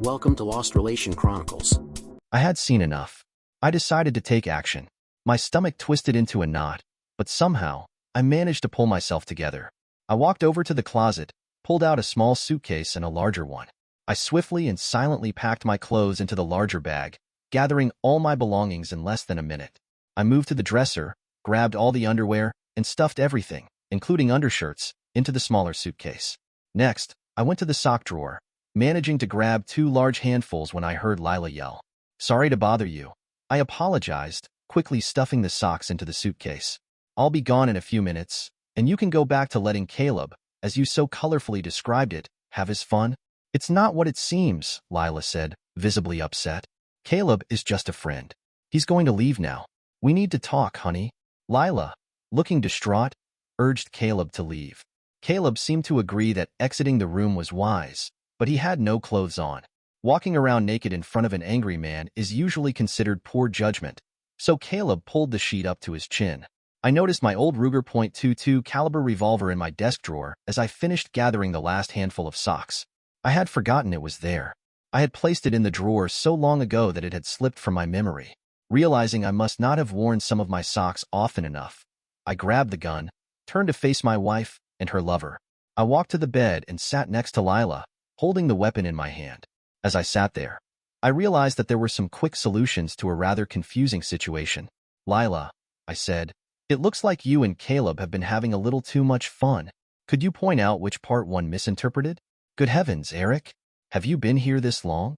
Welcome to Lost Relation Chronicles. I had seen enough. I decided to take action. My stomach twisted into a knot, but somehow, I managed to pull myself together. I walked over to the closet, pulled out a small suitcase and a larger one. I swiftly and silently packed my clothes into the larger bag, gathering all my belongings in less than a minute. I moved to the dresser, grabbed all the underwear, and stuffed everything, including undershirts, into the smaller suitcase. Next, I went to the sock drawer, managing to grab 2 large handfuls when I heard Lila yell, "Sorry to bother you." I apologized, quickly stuffing the socks into the suitcase. "I'll be gone in a few minutes, and you can go back to letting Caleb, as you so colorfully described it, have his fun." "It's not what it seems," Lila said, visibly upset. "Caleb is just a friend. He's going to leave now. We need to talk, honey." Lila, looking distraught, urged Caleb to leave. Caleb seemed to agree that exiting the room was wise, but he had no clothes on. Walking around naked in front of an angry man is usually considered poor judgment, so Caleb pulled the sheet up to his chin. I noticed my old Ruger .22 caliber revolver in my desk drawer as I finished gathering the last handful of socks. I had forgotten it was there. I had placed it in the drawer so long ago that it had slipped from my memory. Realizing I must not have worn some of my socks often enough, I grabbed the gun, turned to face my wife and her lover. I walked to the bed and sat next to Lila, holding the weapon in my hand. As I sat there, I realized that there were some quick solutions to a rather confusing situation. "Lila," I said, "it looks like you and Caleb have been having a little too much fun. Could you point out which part one misinterpreted?" "Good heavens, Eric. Have you been here this long?"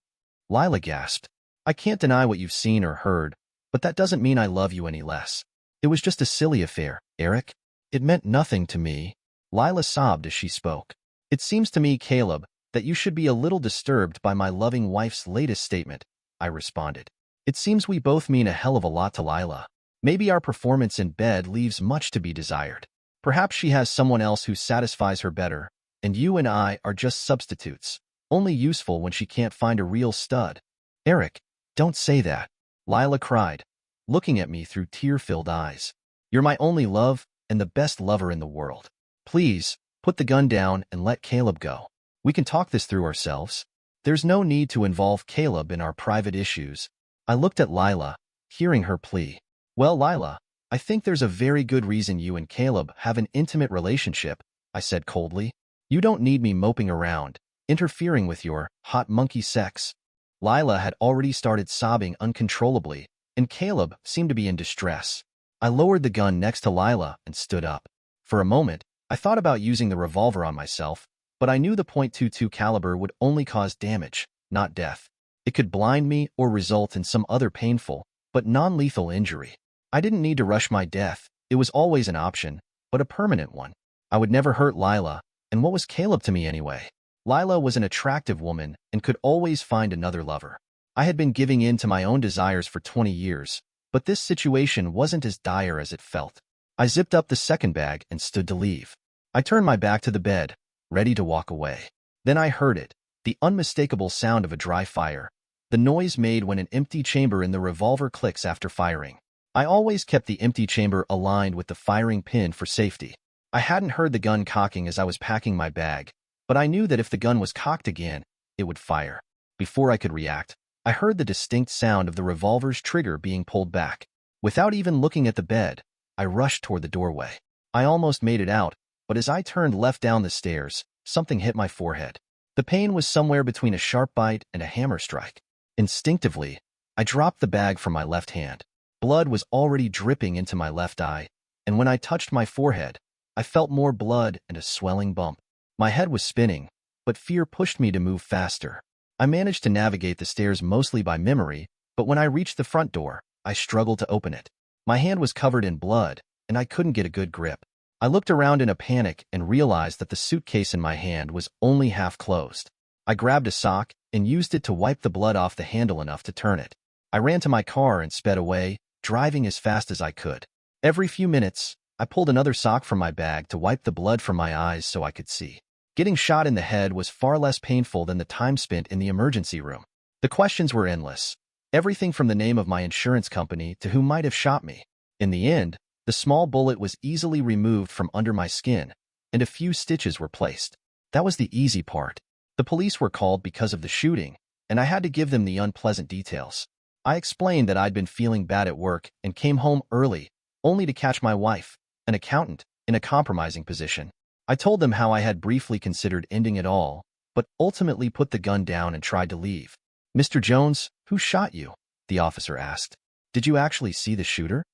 Lila gasped. "I can't deny what you've seen or heard, but that doesn't mean I love you any less. It was just a silly affair, Eric. It meant nothing to me." Lila sobbed as she spoke. "It seems to me, Caleb, that you should be a little disturbed by my loving wife's latest statement," I responded. "It seems we both mean a hell of a lot to Lila. Maybe our performance in bed leaves much to be desired. Perhaps she has someone else who satisfies her better, and you and I are just substitutes, only useful when she can't find a real stud." "Eric, don't say that," Lila cried, looking at me through tear-filled eyes. "You're my only love and the best lover in the world. Please, put the gun down and let Caleb go. We can talk this through ourselves. There's no need to involve Caleb in our private issues." I looked at Lila, hearing her plea. "Well, Lila, I think there's a very good reason you and Caleb have an intimate relationship," I said coldly. "You don't need me moping around, interfering with your hot monkey sex." Lila had already started sobbing uncontrollably, and Caleb seemed to be in distress. I lowered the gun next to Lila and stood up. For a moment, I thought about using the revolver on myself, but I knew the .22 caliber would only cause damage, not death. It could blind me or result in some other painful, but non-lethal injury. I didn't need to rush my death. It was always an option, but a permanent one. I would never hurt Lila, and what was Caleb to me anyway? Lila was an attractive woman and could always find another lover. I had been giving in to my own desires for 20 years, but this situation wasn't as dire as it felt. I zipped up the second bag and stood to leave. I turned my back to the bed, ready to walk away. Then I heard it, the unmistakable sound of a dry fire, the noise made when an empty chamber in the revolver clicks after firing. I always kept the empty chamber aligned with the firing pin for safety. I hadn't heard the gun cocking as I was packing my bag, but I knew that if the gun was cocked again, it would fire. Before I could react, I heard the distinct sound of the revolver's trigger being pulled back. Without even looking at the bed, I rushed toward the doorway. I almost made it out, but as I turned left down the stairs, something hit my forehead. The pain was somewhere between a sharp bite and a hammer strike. Instinctively, I dropped the bag from my left hand. Blood was already dripping into my left eye, and when I touched my forehead, I felt more blood and a swelling bump. My head was spinning, but fear pushed me to move faster. I managed to navigate the stairs mostly by memory, but when I reached the front door, I struggled to open it. My hand was covered in blood, and I couldn't get a good grip. I looked around in a panic and realized that the suitcase in my hand was only half closed. I grabbed a sock and used it to wipe the blood off the handle enough to turn it. I ran to my car and sped away, driving as fast as I could. Every few minutes, I pulled another sock from my bag to wipe the blood from my eyes so I could see. Getting shot in the head was far less painful than the time spent in the emergency room. The questions were endless. Everything from the name of my insurance company to who might have shot me. In the end, the small bullet was easily removed from under my skin, and a few stitches were placed. That was the easy part. The police were called because of the shooting, and I had to give them the unpleasant details. I explained that I'd been feeling bad at work and came home early, only to catch my wife, an accountant, in a compromising position. I told them how I had briefly considered ending it all, but ultimately put the gun down and tried to leave. "Mr. Jones, who shot you?" the officer asked. "Did you actually see the shooter?"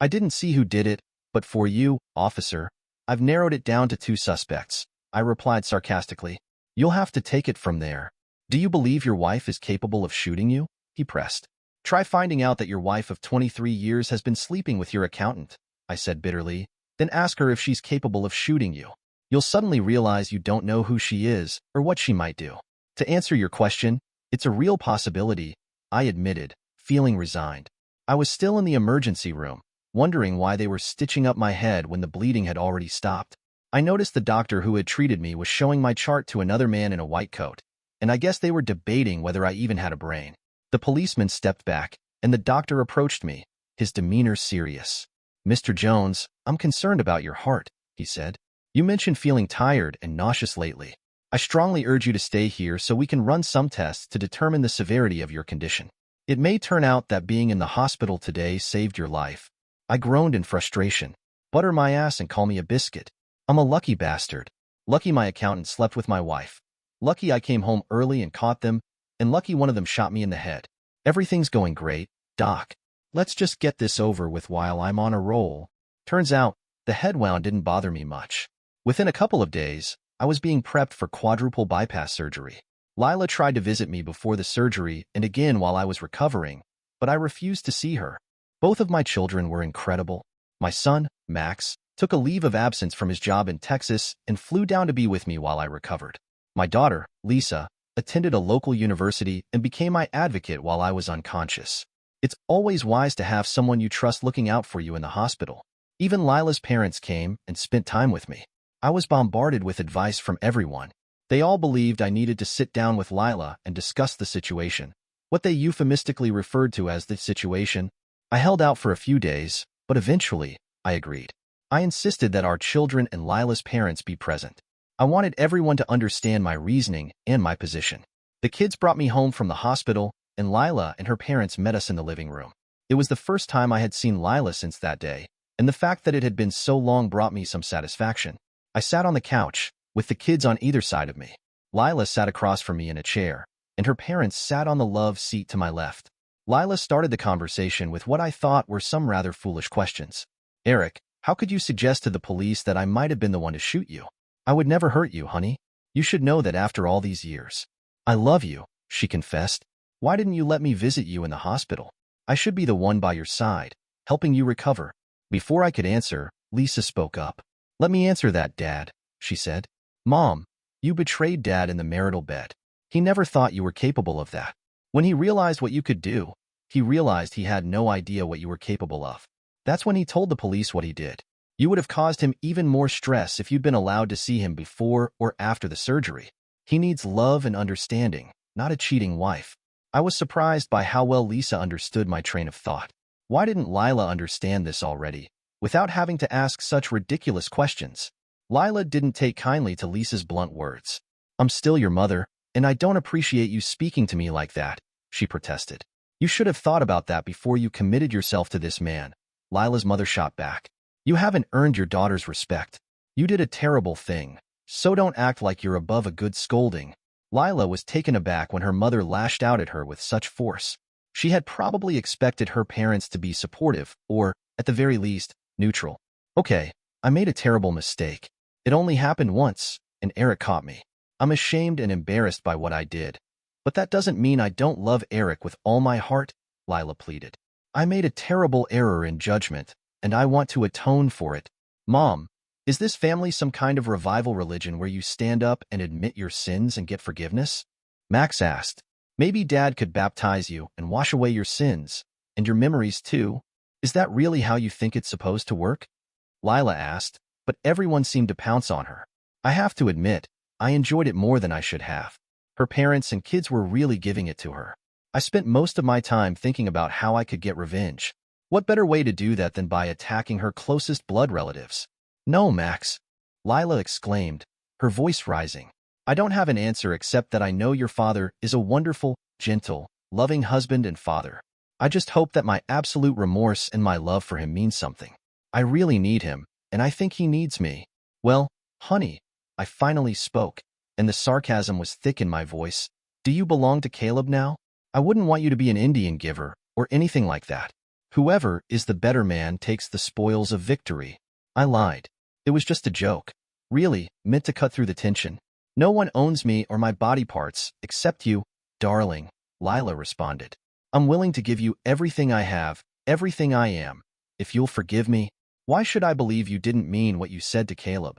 "I didn't see who did it, but for you, officer, I've narrowed it down to 2 suspects," I replied sarcastically. "You'll have to take it from there." "Do you believe your wife is capable of shooting you?" he pressed. "Try finding out that your wife of 23 years has been sleeping with your accountant," I said bitterly. "Then ask her if she's capable of shooting you. You'll suddenly realize you don't know who she is or what she might do." "To answer your question, it's a real possibility," I admitted, feeling resigned. I was still in the emergency room, wondering why they were stitching up my head when the bleeding had already stopped. I noticed the doctor who had treated me was showing my chart to another man in a white coat, and I guess they were debating whether I even had a brain. The policeman stepped back, and the doctor approached me, his demeanor serious. "Mr. Jones, I'm concerned about your heart," he said. "You mentioned feeling tired and nauseous lately. I strongly urge you to stay here so we can run some tests to determine the severity of your condition. It may turn out that being in the hospital today saved your life." I groaned in frustration. "Butter my ass and call me a biscuit. I'm a lucky bastard. Lucky my accountant slept with my wife. Lucky I came home early and caught them, and lucky one of them shot me in the head. Everything's going great, Doc. Let's just get this over with while I'm on a roll." Turns out, the head wound didn't bother me much. Within a couple of days, I was being prepped for quadruple bypass surgery. Lila tried to visit me before the surgery and again while I was recovering, but I refused to see her. Both of my children were incredible. My son, Max, took a leave of absence from his job in Texas and flew down to be with me while I recovered. My daughter, Lisa, attended a local university and became my advocate while I was unconscious. It's always wise to have someone you trust looking out for you in the hospital. Even Lila's parents came and spent time with me. I was bombarded with advice from everyone. They all believed I needed to sit down with Lila and discuss the situation, what they euphemistically referred to as the situation. I held out for a few days, but eventually, I agreed. I insisted that our children and Lila's parents be present. I wanted everyone to understand my reasoning and my position. The kids brought me home from the hospital, and Lila and her parents met us in the living room. It was the first time I had seen Lila since that day, and the fact that it had been so long brought me some satisfaction. I sat on the couch, with the kids on either side of me. Lila sat across from me in a chair, and her parents sat on the love seat to my left. Lila started the conversation with what I thought were some rather foolish questions. "Eric, how could you suggest to the police that I might have been the one to shoot you? I would never hurt you, honey. You should know that after all these years. I love you," she confessed. "Why didn't you let me visit you in the hospital? I should be the one by your side, helping you recover." Before I could answer, Lisa spoke up. "Let me answer that, Dad," she said. "Mom, you betrayed Dad in the marital bed. He never thought you were capable of that. When he realized what you could do, he realized he had no idea what you were capable of. That's when he told the police what he did. You would have caused him even more stress if you'd been allowed to see him before or after the surgery. He needs love and understanding, not a cheating wife." I was surprised by how well Lisa understood my train of thought. Why didn't Lila understand this already, without having to ask such ridiculous questions? Lila didn't take kindly to Lisa's blunt words. "I'm still your mother, and I don't appreciate you speaking to me like that," she protested. "You should have thought about that before you committed yourself to this man," Lila's mother shot back. "You haven't earned your daughter's respect. You did a terrible thing, so don't act like you're above a good scolding." Lila was taken aback when her mother lashed out at her with such force. She had probably expected her parents to be supportive or, at the very least, neutral. "Okay, I made a terrible mistake. It only happened once, and Eric caught me. I'm ashamed and embarrassed by what I did. But that doesn't mean I don't love Eric with all my heart," Lila pleaded. "I made a terrible error in judgment, and I want to atone for it. Mom, is this family some kind of revival religion where you stand up and admit your sins and get forgiveness?" Max asked. "Maybe Dad could baptize you and wash away your sins, and your memories too. Is that really how you think it's supposed to work?" Lila asked, but everyone seemed to pounce on her. I have to admit, I enjoyed it more than I should have. Her parents and kids were really giving it to her. I spent most of my time thinking about how I could get revenge. What better way to do that than by attacking her closest blood relatives? "No, Max," Lila exclaimed, her voice rising. "I don't have an answer except that I know your father is a wonderful, gentle, loving husband and father. I just hope that my absolute remorse and my love for him means something. I really need him, and I think he needs me. Well, honey, I finally spoke, and the sarcasm was thick in my voice. Do you belong to Caleb now? I wouldn't want you to be an Indian giver or anything like that. Whoever is the better man takes the spoils of victory. I lied. It was just a joke. Really, meant to cut through the tension. No one owns me or my body parts, except you, darling, Lila responded. I'm willing to give you everything I have, everything I am. If you'll forgive me, why should I believe you didn't mean what you said to Caleb?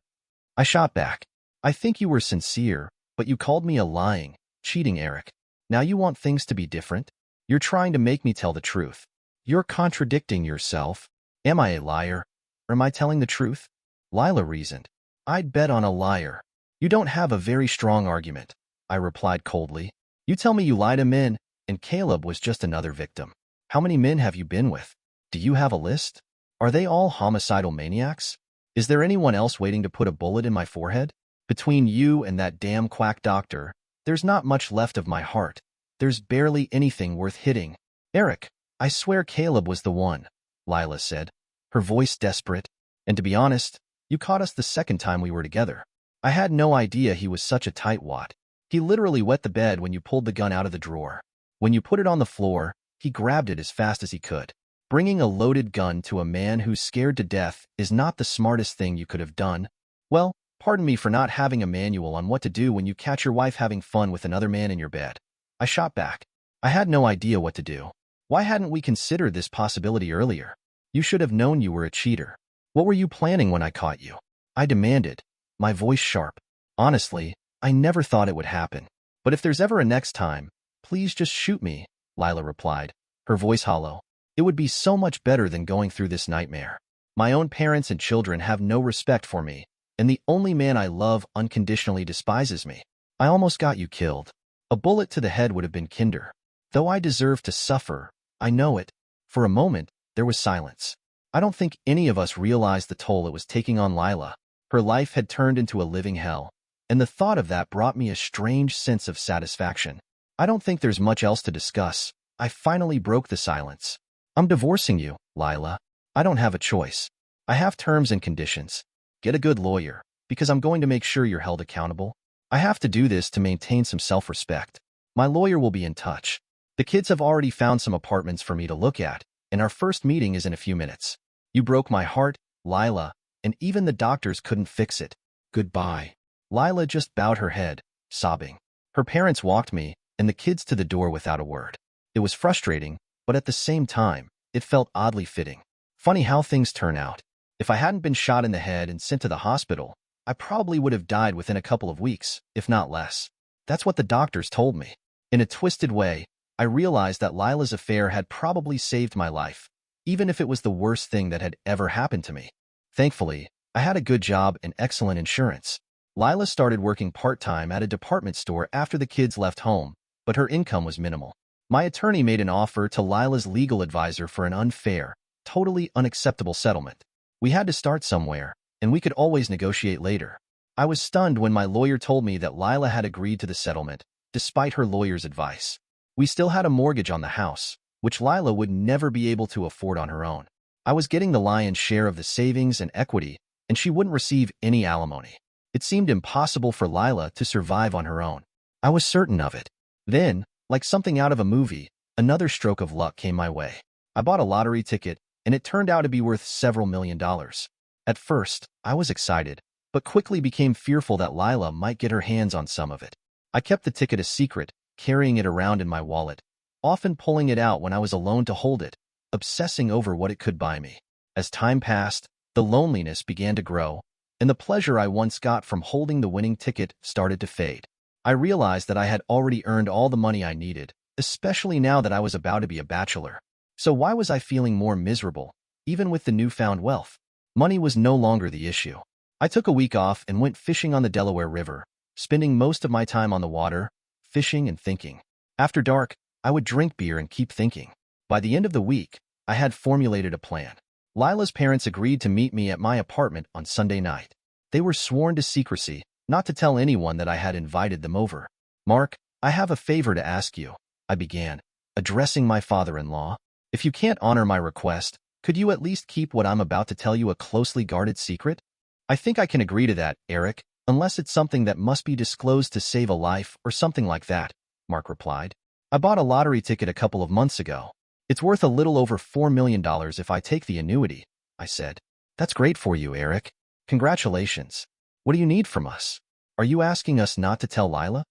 I shot back. I think you were sincere, but you called me a lying, cheating Eric. Now you want things to be different? You're trying to make me tell the truth. You're contradicting yourself. Am I a liar? Or am I telling the truth? Lila reasoned. I'd bet on a liar. You don't have a very strong argument, I replied coldly. You tell me you lie to men, and Caleb was just another victim. How many men have you been with? Do you have a list? Are they all homicidal maniacs? Is there anyone else waiting to put a bullet in my forehead? Between you and that damn quack doctor, there's not much left of my heart. There's barely anything worth hitting. Eric, I swear Caleb was the one, Lila said, her voice desperate. And to be honest, you caught us the second time we were together. I had no idea he was such a tightwad. He literally wet the bed when you pulled the gun out of the drawer. When you put it on the floor, he grabbed it as fast as he could. Bringing a loaded gun to a man who's scared to death is not the smartest thing you could have done. Well, pardon me for not having a manual on what to do when you catch your wife having fun with another man in your bed. I shot back. I had no idea what to do. Why hadn't we considered this possibility earlier? You should have known you were a cheater. What were you planning when I caught you? I demanded, my voice sharp. Honestly, I never thought it would happen. But if there's ever a next time, please just shoot me, Lila replied, her voice hollow. It would be so much better than going through this nightmare. My own parents and children have no respect for me, and the only man I love unconditionally despises me. I almost got you killed. A bullet to the head would have been kinder. Though I deserve to suffer, I know it. For a moment, there was silence. I don't think any of us realized the toll it was taking on Lila. Her life had turned into a living hell, and the thought of that brought me a strange sense of satisfaction. I don't think there's much else to discuss. I finally broke the silence. I'm divorcing you, Lila. I don't have a choice. I have terms and conditions. Get a good lawyer, because I'm going to make sure you're held accountable. I have to do this to maintain some self-respect. My lawyer will be in touch. The kids have already found some apartments for me to look at, and our first meeting is in a few minutes. You broke my heart, Lila, and even the doctors couldn't fix it. Goodbye. Lila just bowed her head, sobbing. Her parents walked me and the kids to the door without a word. It was frustrating, but at the same time, it felt oddly fitting. Funny how things turn out. If I hadn't been shot in the head and sent to the hospital, I probably would have died within a couple of weeks, if not less. That's what the doctors told me. In a twisted way, I realized that Lila's affair had probably saved my life, even if it was the worst thing that had ever happened to me. Thankfully, I had a good job and excellent insurance. Lila started working part-time at a department store after the kids left home, but her income was minimal. My attorney made an offer to Lila's legal advisor for an unfair, totally unacceptable settlement. We had to start somewhere, and we could always negotiate later. I was stunned when my lawyer told me that Lila had agreed to the settlement, despite her lawyer's advice. We still had a mortgage on the house, which Lila would never be able to afford on her own. I was getting the lion's share of the savings and equity, and she wouldn't receive any alimony. It seemed impossible for Lila to survive on her own. I was certain of it. Then, like something out of a movie, another stroke of luck came my way. I bought a lottery ticket, and it turned out to be worth several $1,000,000. At first, I was excited, but quickly became fearful that Lila might get her hands on some of it. I kept the ticket a secret, carrying it around in my wallet, often pulling it out when I was alone to hold it, obsessing over what it could buy me. As time passed, the loneliness began to grow, and the pleasure I once got from holding the winning ticket started to fade. I realized that I had already earned all the money I needed, especially now that I was about to be a bachelor. So why was I feeling more miserable, even with the newfound wealth? Money was no longer the issue. I took a week off and went fishing on the Delaware River, spending most of my time on the water, fishing and thinking. After dark, I would drink beer and keep thinking. By the end of the week, I had formulated a plan. Lila's parents agreed to meet me at my apartment on Sunday night. They were sworn to secrecy, not to tell anyone that I had invited them over. Mark, I have a favor to ask you, I began, addressing my father-in-law. If you can't honor my request, could you at least keep what I'm about to tell you a closely guarded secret? I think I can agree to that, Eric, unless it's something that must be disclosed to save a life or something like that, Mark replied. I bought a lottery ticket a couple of months ago. It's worth a little over $4 million if I take the annuity, I said. That's great for you, Eric. Congratulations. What do you need from us? Are you asking us not to tell Lila?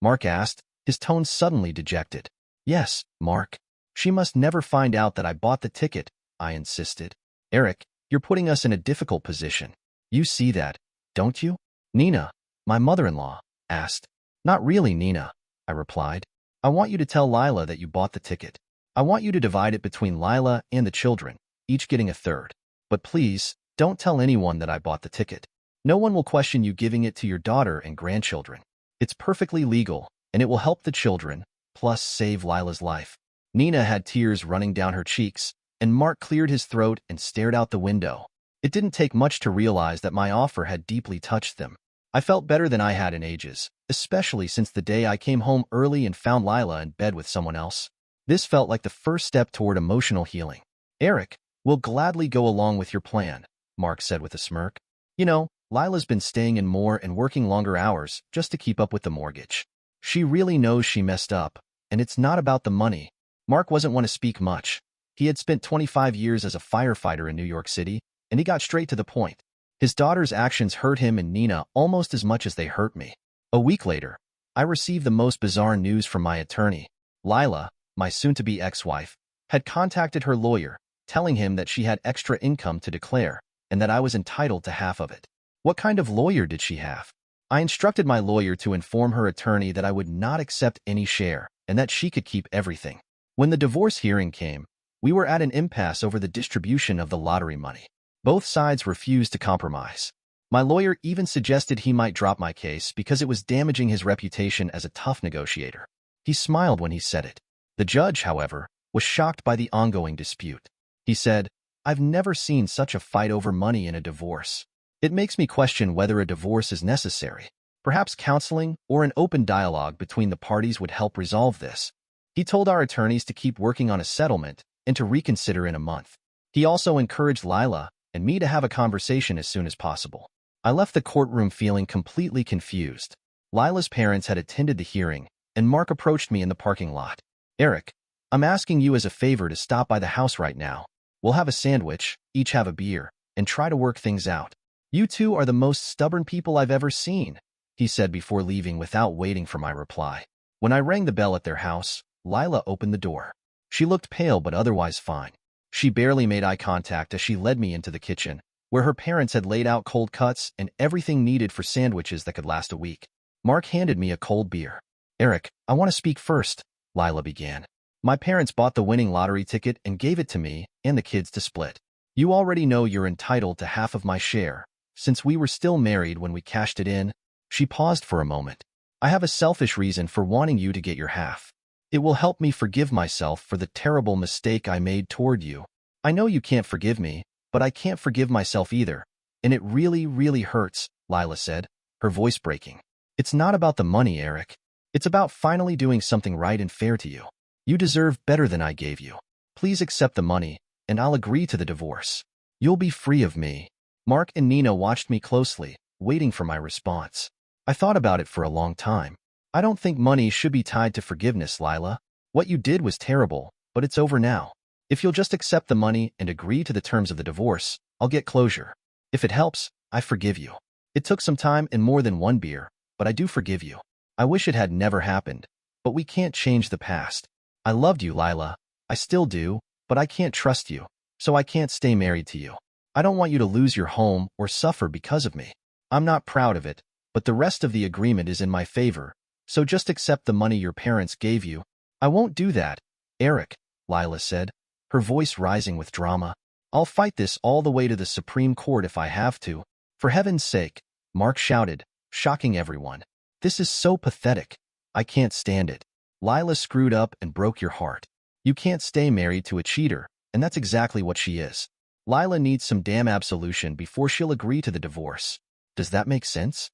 Mark asked, his tone suddenly dejected. Yes, Mark. She must never find out that I bought the ticket, I insisted. Eric, you're putting us in a difficult position. You see that, don't you? Nina, my mother-in-law, asked. Not really, Nina, I replied. I want you to tell Lila that you bought the ticket. I want you to divide it between Lila and the children, each getting a third. But please, don't tell anyone that I bought the ticket. No one will question you giving it to your daughter and grandchildren. It's perfectly legal, and it will help the children, plus save Lila's life. Nina had tears running down her cheeks, and Mark cleared his throat and stared out the window. It didn't take much to realize that my offer had deeply touched them. I felt better than I had in ages, especially since the day I came home early and found Lila in bed with someone else. This felt like the first step toward emotional healing. Eric, we'll gladly go along with your plan, Mark said with a smirk. You know, Lila's been staying in more and working longer hours just to keep up with the mortgage. She really knows she messed up, and it's not about the money. Mark wasn't one to speak much. He had spent 25 years as a firefighter in New York City, and he got straight to the point. His daughter's actions hurt him and Nina almost as much as they hurt me. A week later, I received the most bizarre news from my attorney. Lila, my soon-to-be ex-wife, had contacted her lawyer, telling him that she had extra income to declare and that I was entitled to half of it. What kind of lawyer did she have? I instructed my lawyer to inform her attorney that I would not accept any share and that she could keep everything. When the divorce hearing came, we were at an impasse over the distribution of the lottery money. Both sides refused to compromise. My lawyer even suggested he might drop my case because it was damaging his reputation as a tough negotiator. He smiled when he said it. The judge, however, was shocked by the ongoing dispute. He said, I've never seen such a fight over money in a divorce. It makes me question whether a divorce is necessary. Perhaps counseling or an open dialogue between the parties would help resolve this. He told our attorneys to keep working on a settlement and to reconsider in a month. He also encouraged Lila and me to have a conversation as soon as possible. I left the courtroom feeling completely confused. Lila's parents had attended the hearing, and Mark approached me in the parking lot. Eric, I'm asking you as a favor to stop by the house right now. We'll have a sandwich, each have a beer, and try to work things out. You two are the most stubborn people I've ever seen, he said before leaving without waiting for my reply. When I rang the bell at their house, Lila opened the door. She looked pale but otherwise fine. She barely made eye contact as she led me into the kitchen, where her parents had laid out cold cuts and everything needed for sandwiches that could last a week. Mark handed me a cold beer. Eric, I want to speak first, Lila began. My parents bought the winning lottery ticket and gave it to me and the kids to split. You already know you're entitled to half of my share, since we were still married when we cashed it in. She paused for a moment. I have a selfish reason for wanting you to get your half. It will help me forgive myself for the terrible mistake I made toward you. I know you can't forgive me, but I can't forgive myself either. And it really, really hurts, Lila said, her voice breaking. It's not about the money, Eric. It's about finally doing something right and fair to you. You deserve better than I gave you. Please accept the money, and I'll agree to the divorce. You'll be free of me. Mark and Nina watched me closely, waiting for my response. I thought about it for a long time. I don't think money should be tied to forgiveness, Lila. What you did was terrible, but it's over now. If you'll just accept the money and agree to the terms of the divorce, I'll get closure. If it helps, I forgive you. It took some time and more than one beer, but I do forgive you. I wish it had never happened, but we can't change the past. I loved you, Lila. I still do, but I can't trust you, so I can't stay married to you. I don't want you to lose your home or suffer because of me. I'm not proud of it, but the rest of the agreement is in my favor, so just accept the money your parents gave you. I won't do that, Eric, Lila said, her voice rising with drama. I'll fight this all the way to the Supreme Court if I have to. For heaven's sake, Mark shouted, shocking everyone. This is so pathetic. I can't stand it. Lila screwed up and broke your heart. You can't stay married to a cheater, and that's exactly what she is. Lila needs some damn absolution before she'll agree to the divorce. Does that make sense?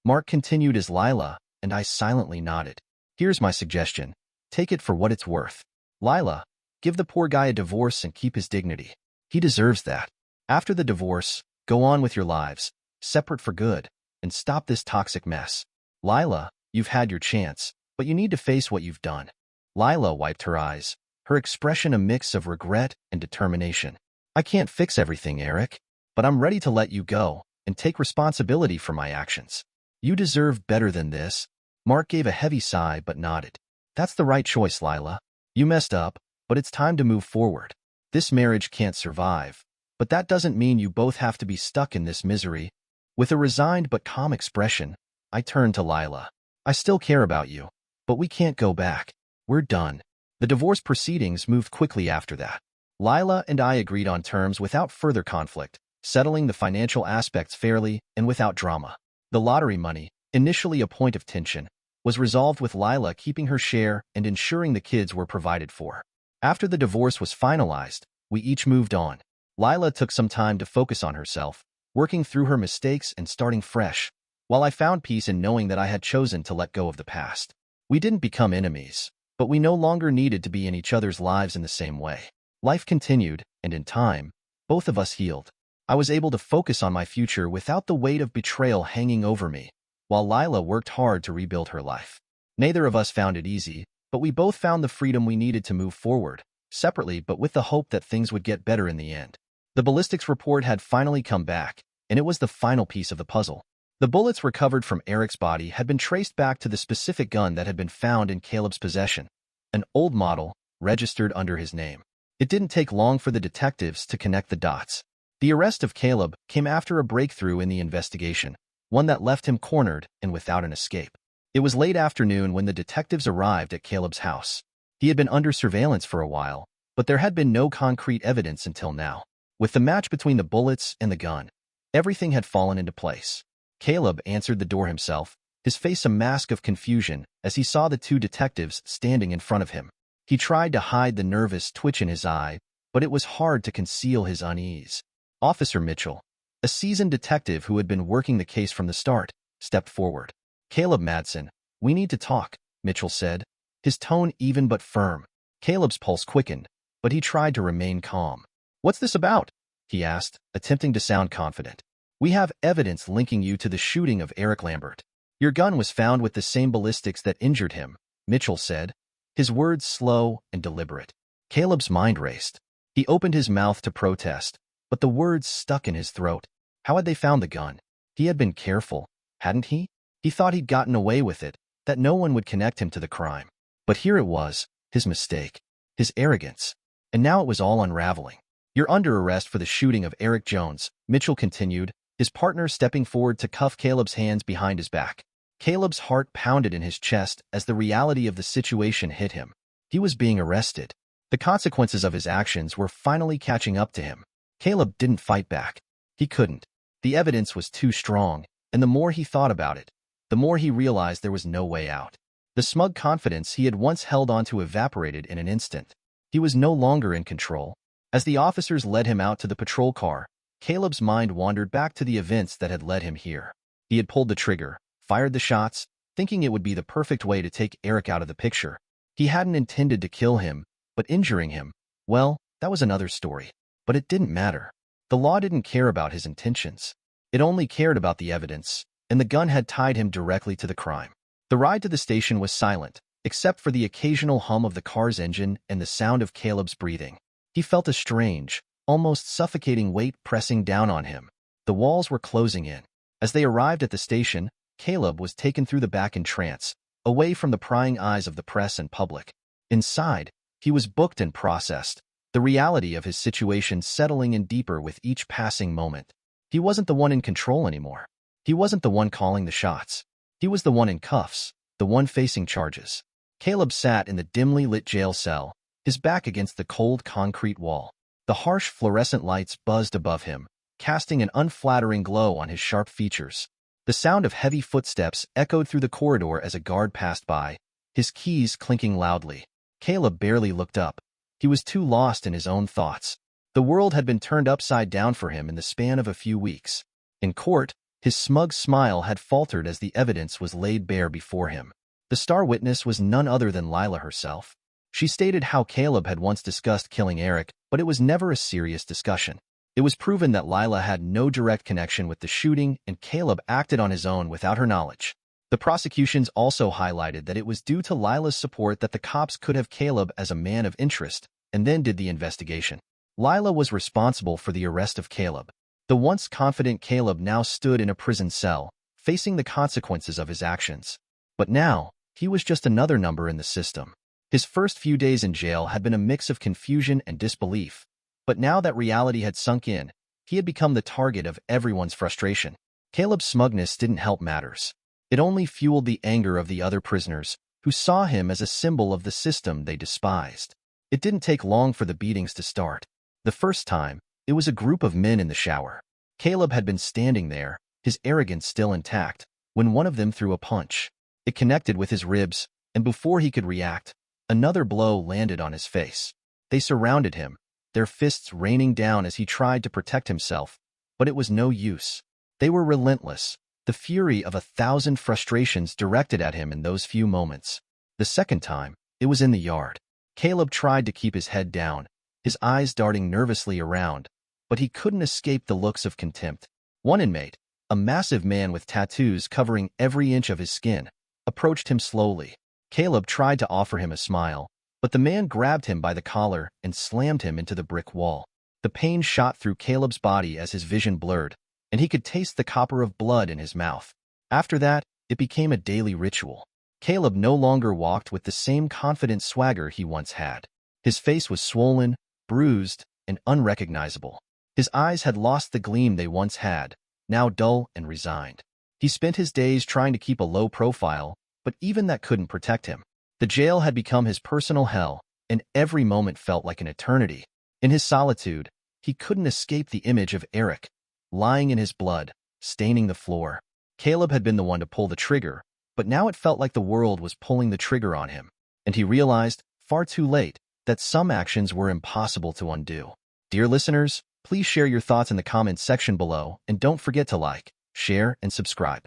Mark continued as Lila and I silently nodded. Here's my suggestion. Take it for what it's worth. Lila, give the poor guy a divorce and keep his dignity. He deserves that. After the divorce, go on with your lives, separate for good, and stop this toxic mess. Lila, you've had your chance, but you need to face what you've done. Lila wiped her eyes, her expression a mix of regret and determination. I can't fix everything, Eric, but I'm ready to let you go and take responsibility for my actions. You deserve better than this. Mark gave a heavy sigh but nodded. That's the right choice, Lila. You messed up, but it's time to move forward. This marriage can't survive, but that doesn't mean you both have to be stuck in this misery. With a resigned but calm expression, I turned to Lila. I still care about you, but we can't go back. We're done. The divorce proceedings moved quickly after that. Lila and I agreed on terms without further conflict, settling the financial aspects fairly and without drama. The lottery money, initially a point of tension, was resolved with Lila keeping her share and ensuring the kids were provided for. After the divorce was finalized, we each moved on. Lila took some time to focus on herself, working through her mistakes and starting fresh, while I found peace in knowing that I had chosen to let go of the past. We didn't become enemies, but we no longer needed to be in each other's lives in the same way. Life continued, and in time, both of us healed. I was able to focus on my future without the weight of betrayal hanging over me, while Lila worked hard to rebuild her life. Neither of us found it easy, but we both found the freedom we needed to move forward, separately but with the hope that things would get better in the end. The ballistics report had finally come back, and it was the final piece of the puzzle. The bullets recovered from Eric's body had been traced back to the specific gun that had been found in Caleb's possession, an old model, registered under his name. It didn't take long for the detectives to connect the dots. The arrest of Caleb came after a breakthrough in the investigation, one that left him cornered and without an escape. It was late afternoon when the detectives arrived at Caleb's house. He had been under surveillance for a while, but there had been no concrete evidence until now. With the match between the bullets and the gun, everything had fallen into place. Caleb answered the door himself, his face a mask of confusion as he saw the two detectives standing in front of him. He tried to hide the nervous twitch in his eye, but it was hard to conceal his unease. Officer Mitchell, a seasoned detective who had been working the case from the start, stepped forward. Caleb Madsen, we need to talk, Mitchell said, his tone even but firm. Caleb's pulse quickened, but he tried to remain calm. What's this about? He asked, attempting to sound confident. We have evidence linking you to the shooting of Eric Lambert. Your gun was found with the same ballistics that injured him, Mitchell said, his words slow and deliberate. Caleb's mind raced. He opened his mouth to protest, but the words stuck in his throat. How had they found the gun? He had been careful, hadn't he? He thought he'd gotten away with it, that no one would connect him to the crime. But here it was, his mistake, his arrogance. And now it was all unraveling. You're under arrest for the shooting of Eric Jones, Mitchell continued, his partner stepping forward to cuff Caleb's hands behind his back. Caleb's heart pounded in his chest as the reality of the situation hit him. He was being arrested. The consequences of his actions were finally catching up to him. Caleb didn't fight back. He couldn't. The evidence was too strong, and the more he thought about it, the more he realized there was no way out. The smug confidence he had once held onto evaporated in an instant. He was no longer in control. As the officers led him out to the patrol car, Caleb's mind wandered back to the events that had led him here. He had pulled the trigger, fired the shots, thinking it would be the perfect way to take Eric out of the picture. He hadn't intended to kill him, but injuring him, well, that was another story. But it didn't matter. The law didn't care about his intentions. It only cared about the evidence, and the gun had tied him directly to the crime. The ride to the station was silent, except for the occasional hum of the car's engine and the sound of Caleb's breathing. He felt a strange, almost suffocating weight pressing down on him. The walls were closing in. As they arrived at the station, Caleb was taken through the back in trance, away from the prying eyes of the press and public. Inside, he was booked and processed, the reality of his situation settling in deeper with each passing moment. He wasn't the one in control anymore. He wasn't the one calling the shots. He was the one in cuffs, the one facing charges. Caleb sat in the dimly lit jail cell, his back against the cold concrete wall. The harsh fluorescent lights buzzed above him, casting an unflattering glow on his sharp features. The sound of heavy footsteps echoed through the corridor as a guard passed by, his keys clinking loudly. Caleb barely looked up. He was too lost in his own thoughts. The world had been turned upside down for him in the span of a few weeks. In court, his smug smile had faltered as the evidence was laid bare before him. The star witness was none other than Lila herself. She stated how Caleb had once discussed killing Eric, but it was never a serious discussion. It was proven that Lila had no direct connection with the shooting and Caleb acted on his own without her knowledge. The prosecutions also highlighted that it was due to Lila's support that the cops could have Caleb as a man of interest and then did the investigation. Lila was responsible for the arrest of Caleb. The once confident Caleb now stood in a prison cell, facing the consequences of his actions. But now, he was just another number in the system. His first few days in jail had been a mix of confusion and disbelief. But now that reality had sunk in, he had become the target of everyone's frustration. Caleb's smugness didn't help matters. It only fueled the anger of the other prisoners, who saw him as a symbol of the system they despised. It didn't take long for the beatings to start. The first time, it was a group of men in the shower. Caleb had been standing there, his arrogance still intact, when one of them threw a punch. It connected with his ribs, and before he could react, another blow landed on his face. They surrounded him, their fists raining down as he tried to protect himself, but it was no use. They were relentless, the fury of 1,000 frustrations directed at him in those few moments. The second time, it was in the yard. Caleb tried to keep his head down, his eyes darting nervously around, but he couldn't escape the looks of contempt. One inmate, a massive man with tattoos covering every inch of his skin, approached him slowly. Caleb tried to offer him a smile, but the man grabbed him by the collar and slammed him into the brick wall. The pain shot through Caleb's body as his vision blurred, and he could taste the copper of blood in his mouth. After that, it became a daily ritual. Caleb no longer walked with the same confident swagger he once had. His face was swollen, bruised, and unrecognizable. His eyes had lost the gleam they once had, now dull and resigned. He spent his days trying to keep a low profile, but even that couldn't protect him. The jail had become his personal hell, and every moment felt like an eternity. In his solitude, he couldn't escape the image of Eric, lying in his blood, staining the floor. Caleb had been the one to pull the trigger, but now it felt like the world was pulling the trigger on him, and he realized, far too late, that some actions were impossible to undo. Dear listeners, please share your thoughts in the comments section below, and don't forget to like, share, and subscribe.